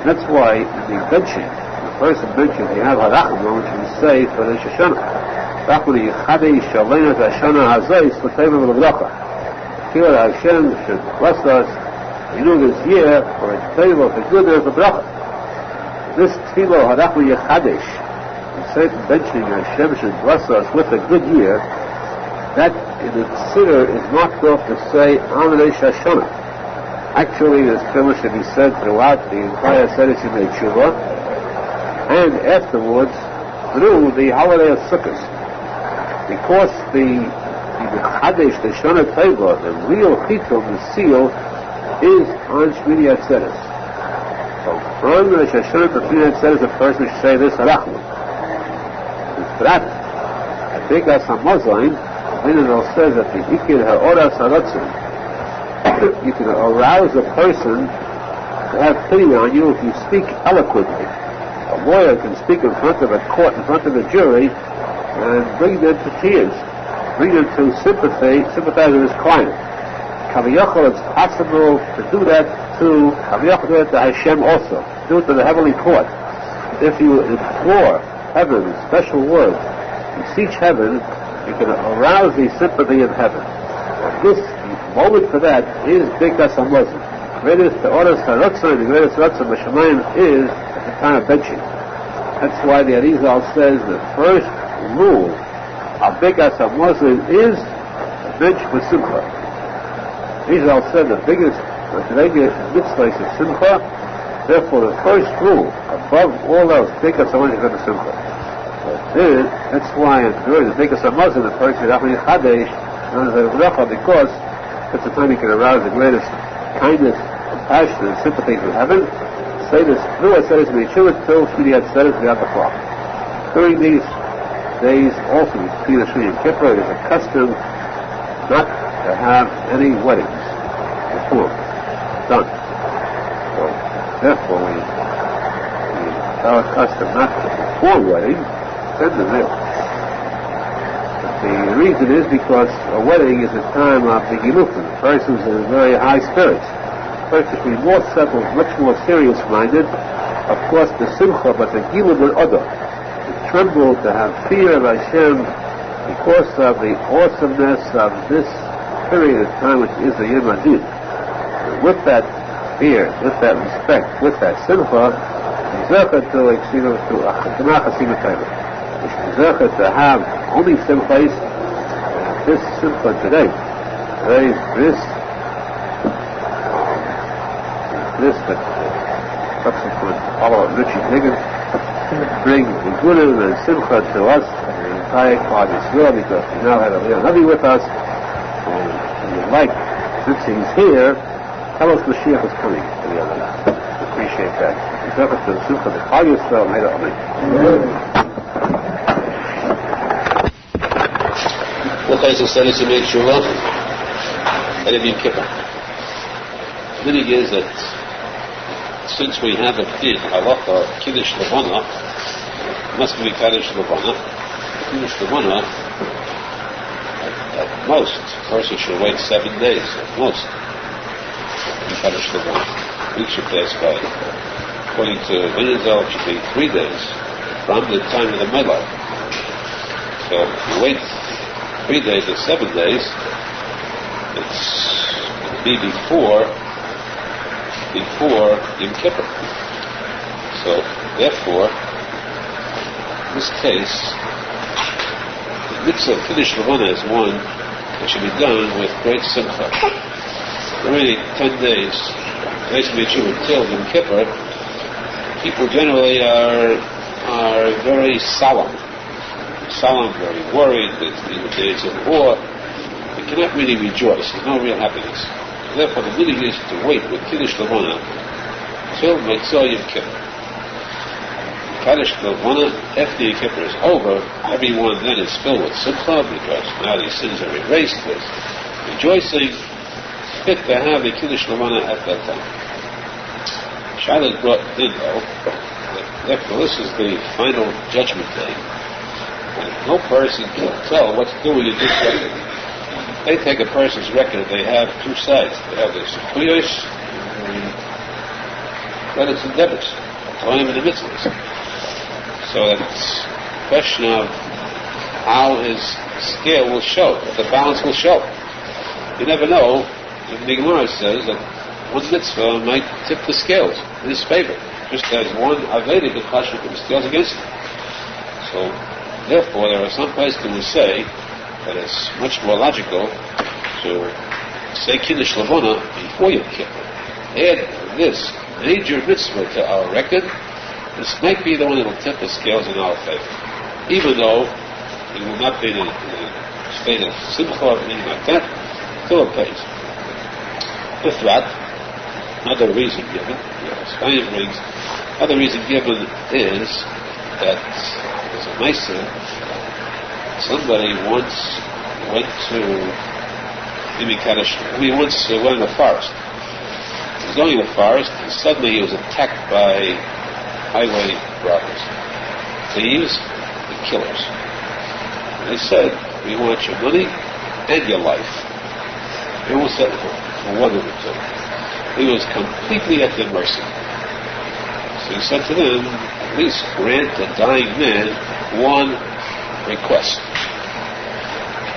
That's why in the benching, the person mentioned, you have Harachman, which we say for the Shoshana. Rachman Yichadei Shalena Hashana Hazai Slateva V'Lebracha. Here Hashem should bless us, this year, for a table, for goodness, for bracha. This tefillah, Harachman Yichadesh, the certain benching, Hashem should bless us with a good year, that in the siddur is marked off to say Amalei Shashana. Actually, this tefillah should be said throughout the entire Seder Simei Teshuva, and afterwards through the holiday of Sukkot, because the Chadesh, the Shana Teva, the real chitum, the seal, is on Shmini Atzeres. So from the Shashana to Shmini Atzeres, a person should say this Harachman. That, I think that's Hamazon. Arizal says that the Ikir Ha'ora Saratzin, you can arouse a person to have pity on you if you speak eloquently. A lawyer can speak in front of a court, in front of a jury, and bring them to tears, bring them to sympathize with his client. Kaviyachol, it's possible to do that to Hashem also, do it to the heavenly court. If you implore heaven, special words, beseech heaven, you can arouse the sympathy of heaven. This moment for that is Birkas HaMazon. The greatest Oras HaRatzon, the greatest Ratzon B'Shamayim is at the time of benching. That's why the Arizal says the first rule of Birkas HaMazon is a bench for Simcha. Arizal said the biggest mitzvah is Simcha, therefore the first rule, above all else, Birkas HaMazon is for Simcha. That's why during the Birkas HaMazon, the person should have a Chadesh, because that's the time you can arouse the greatest kindness, compassion, and sympathy from heaven. Say this through Atzeres Meichuvah till Shmini Atzeres beyond the clock. During these days, also between the Shmini and Kippur, it is a custom not to have any weddings before done. So therefore, it's our custom not to perform weddings, send them there. The reason is because a wedding is a time of the Gilufin. The person is in very high spirits. The person should be more settled, much more serious-minded. Of course, the Simcha, but the Giluf and Odah. To tremble, to have fear of Hashem because of the awesomeness of this period of time which is the Yom Hadid. With that fear, with that respect, with that Simcha, to have only Simchais, this Simcha today, this that subsequent follow Richie Higgins bring the Guru and Simcha to us and the entire Klal Yisrael, because we now have a real Navi with us, and we would like, since he's here, tell us Mashiach is coming to the other. Appreciate that. Simcha to the Simcha, the Klal Yisrael, made it Amen. What is the study to make Shuvah? And Yom Kippur. The meaning is that since we have a din, Halacha, Kiddush Levana, must be Kiddush Levana. Kiddush Levana, at most, a person should wait 7 days, at most, in Kiddush Levana. Week should pass by. According to Arizal, it should be 3 days from the time of the Melech. So if you wait 3 days or 7 days, it'll be before Yom Kippur. So therefore, in this case, the mitzvah of Kiddush Levana is one that should be done with great simcha. The remaining 10 days, until Yom Kippur, people generally are very solemn solemn, very worried, that in the days of war, we cannot really rejoice. There's no real happiness. Therefore, the meaning is to wait with Kiddush Levana till Mitzvah Yom Kippur. Kiddush Levana, after Yom Kippur is over, everyone then is filled with simcha because now these sins are erased with rejoicing. Fit to have the Kiddush Levana at that time. Shaila is brought in though. Therefore, this is the final judgment day. And no person can tell what to do with your record. They take a person's record, they have two sides. They have the zechuyos and credits and debits. Time in the mitzvahs. So it's a question of how his scale will show, what the balance will show. You never know. The Gemara says that one mitzvah might tip the scales in his favor, just as one aveda could chashuv the scales against him. So, therefore, there are some places who will say that it's much more logical to say Kiddush Levana before Yom Kippur. Add this major mitzvah to our record. This might be the one that will tip the scales in our favor, even though it will not be in a state of simcha or anything like that. Still it pays. With that, another reason given, Stein brings, another reason given is that there's a Mesa, somebody once went to once went in the forest. He was going in the forest and suddenly he was attacked by highway robbers, thieves and killers. And they said, we want your money and your life. They all said for one of the two. He was completely at their mercy. So he said to them, at least grant a dying man one request.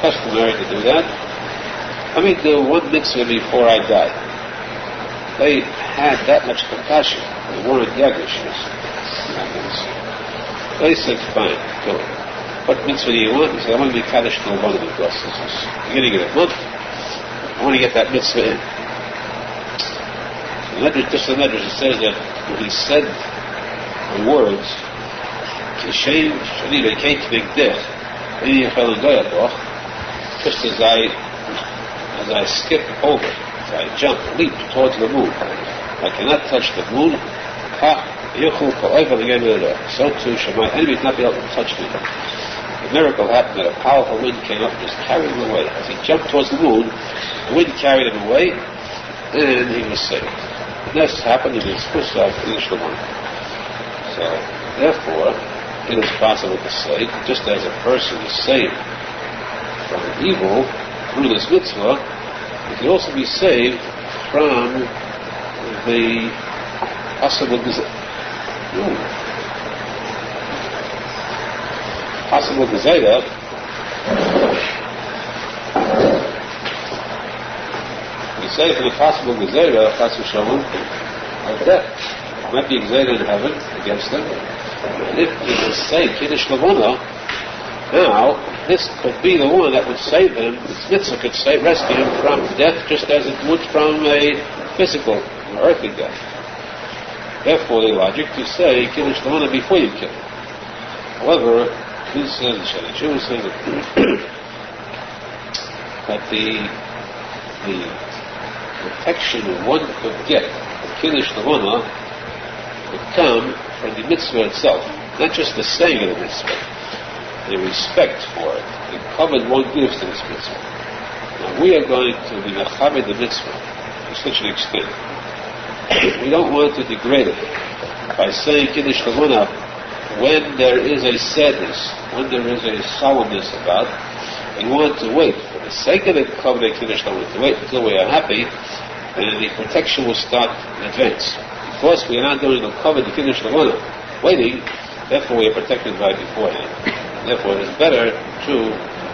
Customary to do that. Let me do one mitzvah before I die. They had that much compassion. They weren't Yagishers. They said, fine, go. What mitzvah do you want? He said, I want to be Kaddish to one of the blessings. Beginning of the month, I want to get that mitzvah in. Just the Medrash, it says that when he said the words, Kishem, Shani, they came to make death, just as I skip over, as I jump, leap towards the moon. I cannot touch the moon. So too shall my enemies not be able to touch me. The miracle happened that a powerful wind came up and just carried him away. As he jumped towards the moon, the wind carried him away, and he was saved. This happened in his Pusaf Kiddush Levana. So, therefore, it is possible to say, just as a person is saved from evil through this mitzvah, he can also be saved from the possible desire say for the possible gezerah, chas v'shalom, of death. It might be gezerah in heaven against them. And if you can say Kiddush Levana, now this could be the one that would save him. This mitzvah could rescue him from death, just as it would from a physical, earthly death. Therefore, the logic to say Kiddush Levana before you kill him. However, this says the Syrian Jewish says that the protection one could get from Kiddush Levana would come from the mitzvah itself, not just the saying of the mitzvah, the respect for it, the covered one gives to this mitzvah. Now we are going to be mechamed the mitzvah to such an extent. We don't want to degrade it by saying Kiddush Levana when there is a sadness, when there is a solemnness about. We want to wait for the sake of the covenant Kiddush Levana, to wait until we are happy, and the protection will start in advance. Because we are not doing the covenant Kiddush Levana, waiting, therefore we are protected by beforehand. Therefore it is better to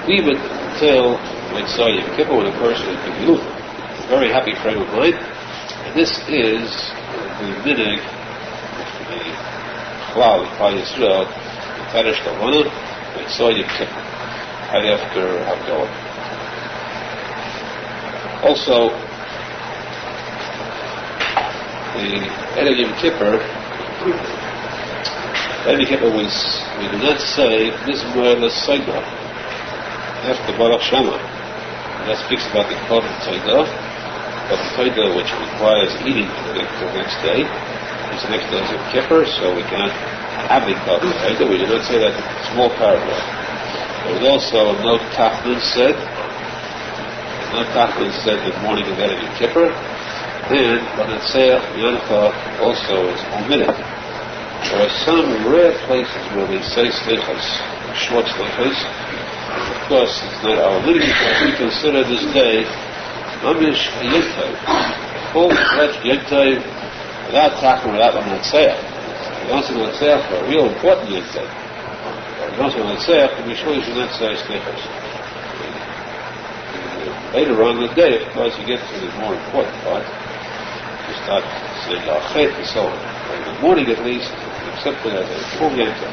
leave it until Mitzvah Yom Kippur, when a person is in a very happy frame of mind. And this is the minig, the Klal, Klal Yisrael, the Kiddush Levana, Mitzvah Yom Kippur, right after Havdalah. Also, the Erev Yom Kippur Every Kippur we do not say Mizmor L'Seidah after Baruch Shema. That speaks about the Kol Tzeidah, but the Tzeidah which requires eating for the next day. The next day is Yom Kippur, so we cannot have the Kol Tzeidah. We do not say that small paragraph. There was also no Tachman said. No Tachman said the morning of Yom Kippur, and Banatseach Yancha also is omitted. There are some rare places where we say slichas, short slichas. Of course, it's not our lineage, but we consider this day mamish a yentay, full-fledged yentay, without tachma, without Banatseach. We don't say Banatseach for a real important yentay. We don't say Banatseach, we surely should not say slichas. Later on in the day, of course, you get to the more important part. You start saying Lachet and so on. But in the morning, at least, accepted as a full yentay.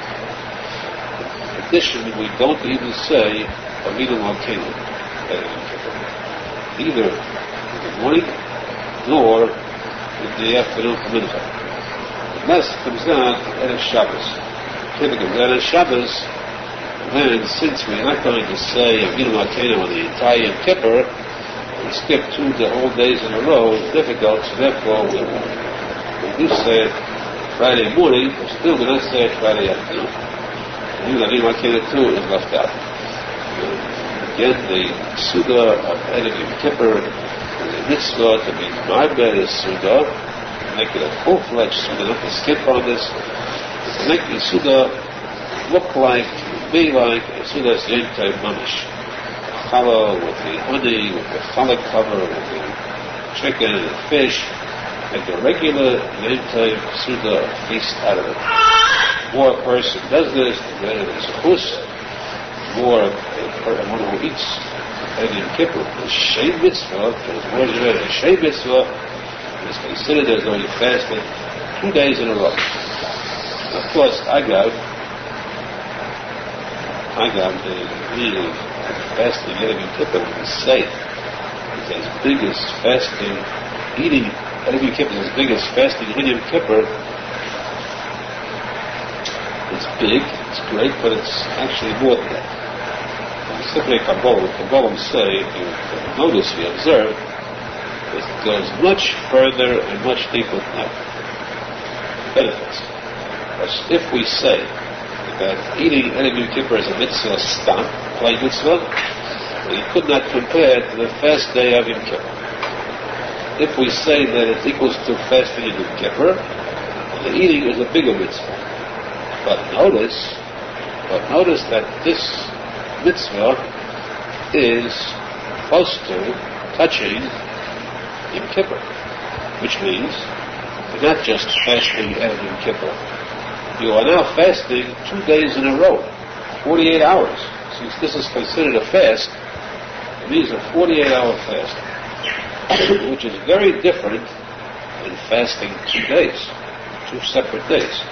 In addition, we don't even say Avinu Malkeinu, either in the morning nor in the afternoon for Mincha. The mess comes down at Shabbos. Typically, at Shabbos, then since we're not going to say Avinu Malkeinu on the entire Yom Kippur, we skip 2 the whole days in a row. It's difficult, so therefore we do say it Friday morning, but still do not say it Friday afternoon. The Avinu Malkeinu too is left out. Again, the Suda of Yom Kippur is a mitzvah to be ma'abed Suda, to make it a full-fledged Suda, not to skip on this, to make the Suda look like, be like a Suda's Yentay Mamish. Challah with the honey, with the challah cover, with the chicken and the fish, make a regular Yentay Suda feast out of it. The more a person does this, the greater the zechus. The more one who eats Yom Kippur, the Shei Mitzvah, because more than a Shei Mitzvah is considered as though you fasted 2 days in a row. And of course, Agav, the meaning of fasting Yom Kippur is safe. It's as big as fasting, eating Yom Kippur is as big as fasting Yom Kippur. It's big, it's great, but it's actually more than that. Simply Kabbalah say, if you notice, you observe, it goes much further and much deeper than that. Benefits. Because if we say that eating Yom Kippur is a mitzvah stam, plain mitzvah, then you could not compare to the fast day of Yom Kippur. If we say that it equals to fasting in Yom Kippur, the eating is a bigger mitzvah. But notice that this mitzvah is close to touching Yom Kippur, which means you're not just fasting at Yom Kippur. You are now fasting 2 days in a row, 48 hours. Since this is considered a fast, it means a 48-hour fast, which is very different than fasting 2 days, 2 separate days.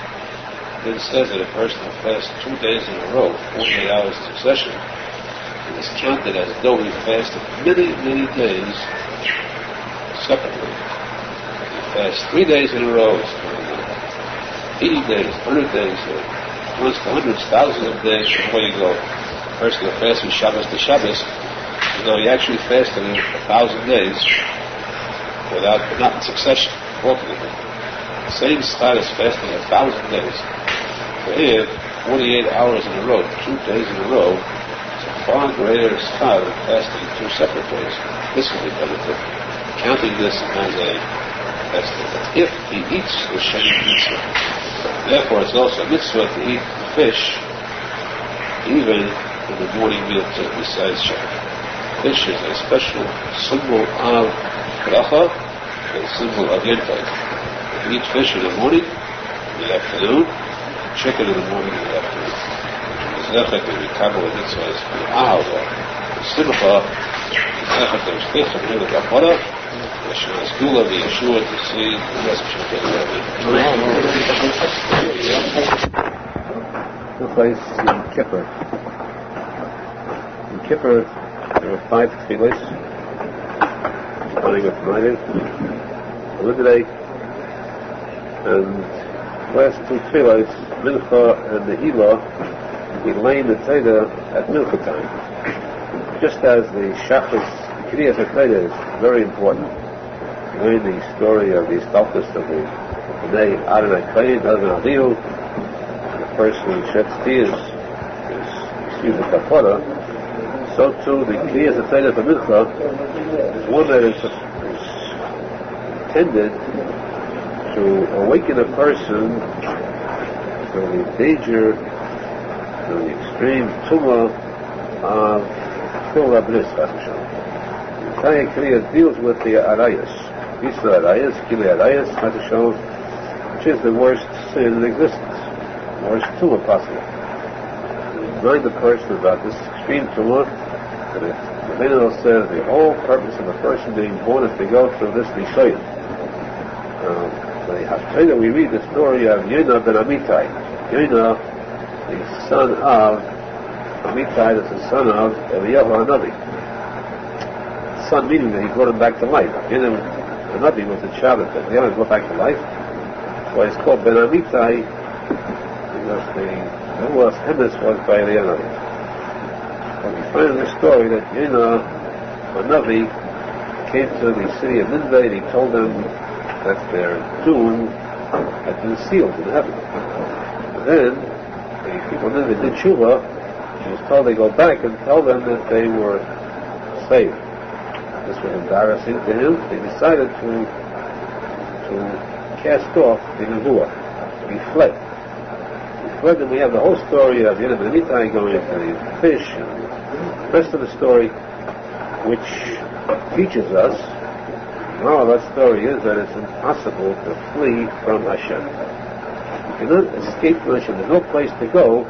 It says that a person will fast 2 days in a row, 48 hours in succession. It is counted as though he fasted many, many days separately. He fasts 3 days in a row, 80 days, 100 days, once to hundreds, thousands of days before you go. A person will fast from Shabbos to Shabbos, as though he actually fasted 1,000 days not in succession, alternately. The same style as fasting 1,000 days. For him, 48 hours in a row, 2 days in a row, is a far greater style than fasting 2 separate days. This will be benefit, counting this as a fasting. But if he eats the Shei Mitzvah, therefore it's also a mitzvah to eat fish, even in the morning meal too, besides Shabbat. Fish is a special symbol of bracha, and a symbol of yentay. If you eat fish in the morning, in the afternoon, chicken in the morning and the afternoon. Zechet to recover the mitzvahs for Aharon. The simcha, Zechet to Shticha, and the Kapara, the Shemaz Gula, the Yeshua, to see the rest of Shabbat. The place Yom Kippur. In Kippur, there are 5 tefillos, starting with Friday, Holiday, and last two tefillos, Mincha and the Ilah, we lay the Teda at Mincha time. Just as the Shachas, the Kriyas HaTeda is very important. We learn the story of the Stalkus of the Bnei Aharon HaKohen, Aharon Avihu. The person who sheds tears is excused the kapara. So too, the Kriyas HaTeda for Mincha is one that is intended to awaken a person to the danger, to the extreme tumah of Chil Rabnis. The entire Kriya deals with the Arayas, Bisa Arayas, Kili Arayas, which is the worst sin in existence, the worst tumah possible. To remind the person about this extreme tumah, that the Menachem says the whole purpose of a person being born is to go through this Nishayin. The Haftarah, we read the story of Yonah ben Amittai. Yonah, the son of Amittai, is the son of Eliyahu Hanavi. Son meaning that he brought him back to life. Yonah Hanavi was the child that Eliyahu brought back to life. That's why it's called ben Amittai, because the Ruach Emes was by Eliyahu Hanavi. But we find in the story that Yonah Hanavi came to the city of Nineveh and he told them that their doom had been sealed in heaven. And then the people in Nineveh did Teshuva. He was told they go back and tell them that they were saved. This was embarrassing to him. They decided to cast off the Nevuah. He fled. And we have the whole story of Yonah ben Amittai going into the fish and the rest of the story, which teaches us. The moral of that story is that it's impossible to flee from Hashem. You cannot escape from Hashem. There's no place to go.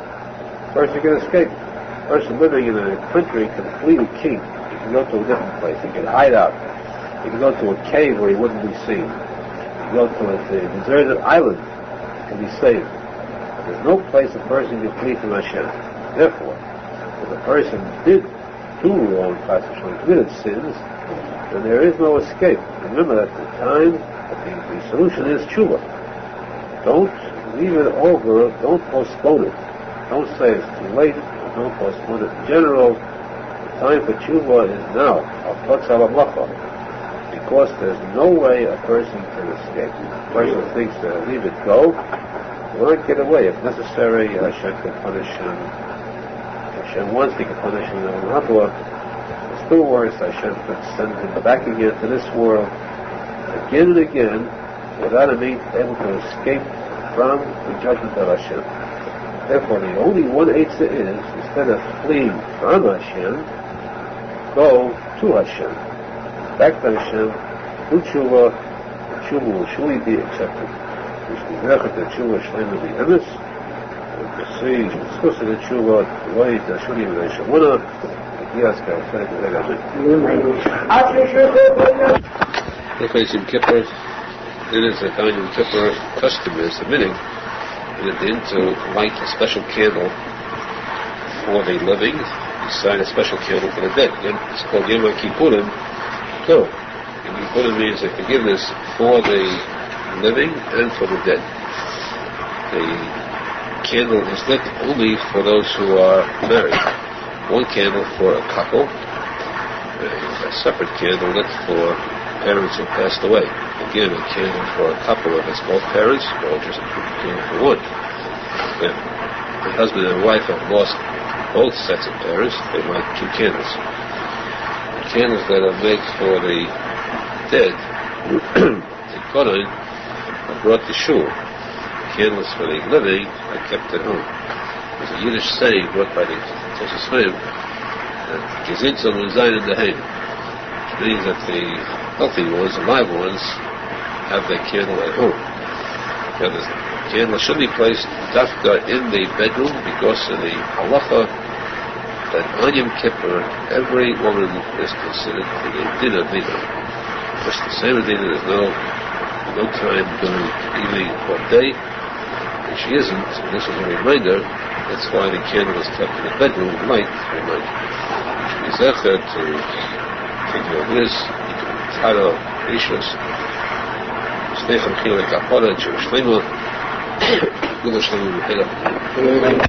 First you can escape. A person living in a country can flee the king. He can go to a different place. He can hide out. He can go to a cave where he wouldn't be seen. He can go to a deserted island. He can be saved. But there's no place a person can flee from Hashem. Therefore, if a person did do wrong, committed sins, then there is no escape. Remember that the time, the solution is Teshuva. Don't leave it over, don't postpone it. Don't say it's too late, don't postpone it. In general, the time for Teshuva is now, because there's no way a person can escape. A person thinks that leave it go, he won't get away. If necessary, Hashem can punish him. Hashem wants to punish him in still worse, Hashem could send him back again to this world again and again without him being able to escape from the judgment of Hashem. Therefore, the only one answer is, instead of fleeing from Hashem, go to Hashem. Back to Hashem, do Teshuva. Teshuva will surely be accepted. Which the Menachem Mendel Schneerson be emes, and to see, discuss the Teshuva, the way to surely be the Shamuna. Yes, Yom Kippur, it is a time Yom Kippur custom, is the minhag, and at the end to light a special candle for the living, beside a special candle for the dead. It's called Yom Kippurim. So, Yom Kippurim means a forgiveness for the living and for the dead. The candle is lit only for those who are married. One candle for a couple, a separate candle lit for parents who passed away. Again, a candle for a couple if it's both parents, or just a candle for one. If the husband and wife have lost both sets of parents, they light two candles. The candles that are made for the dead, Tikuney, are brought to shul. Candles for the living are kept at home. There's a Yiddish saying brought by the Teshuva, Gesund soll man sein in der Heim, which means that the healthy ones, the live ones, have their candle at home. Now, the candle should be placed dafka in the bedroom because of the Halacha that on Yom Kippur every woman is considered to be a dinner vina. Just the same dinner, there's no time during the evening or day. If she isn't, this is a reminder. That's why the candle is kept in the bedroom light to remind you. She is zecher to take your bliss, Tara, Rishos, Stefan Chile Kapara, Yerushalmi, Yerushalmi.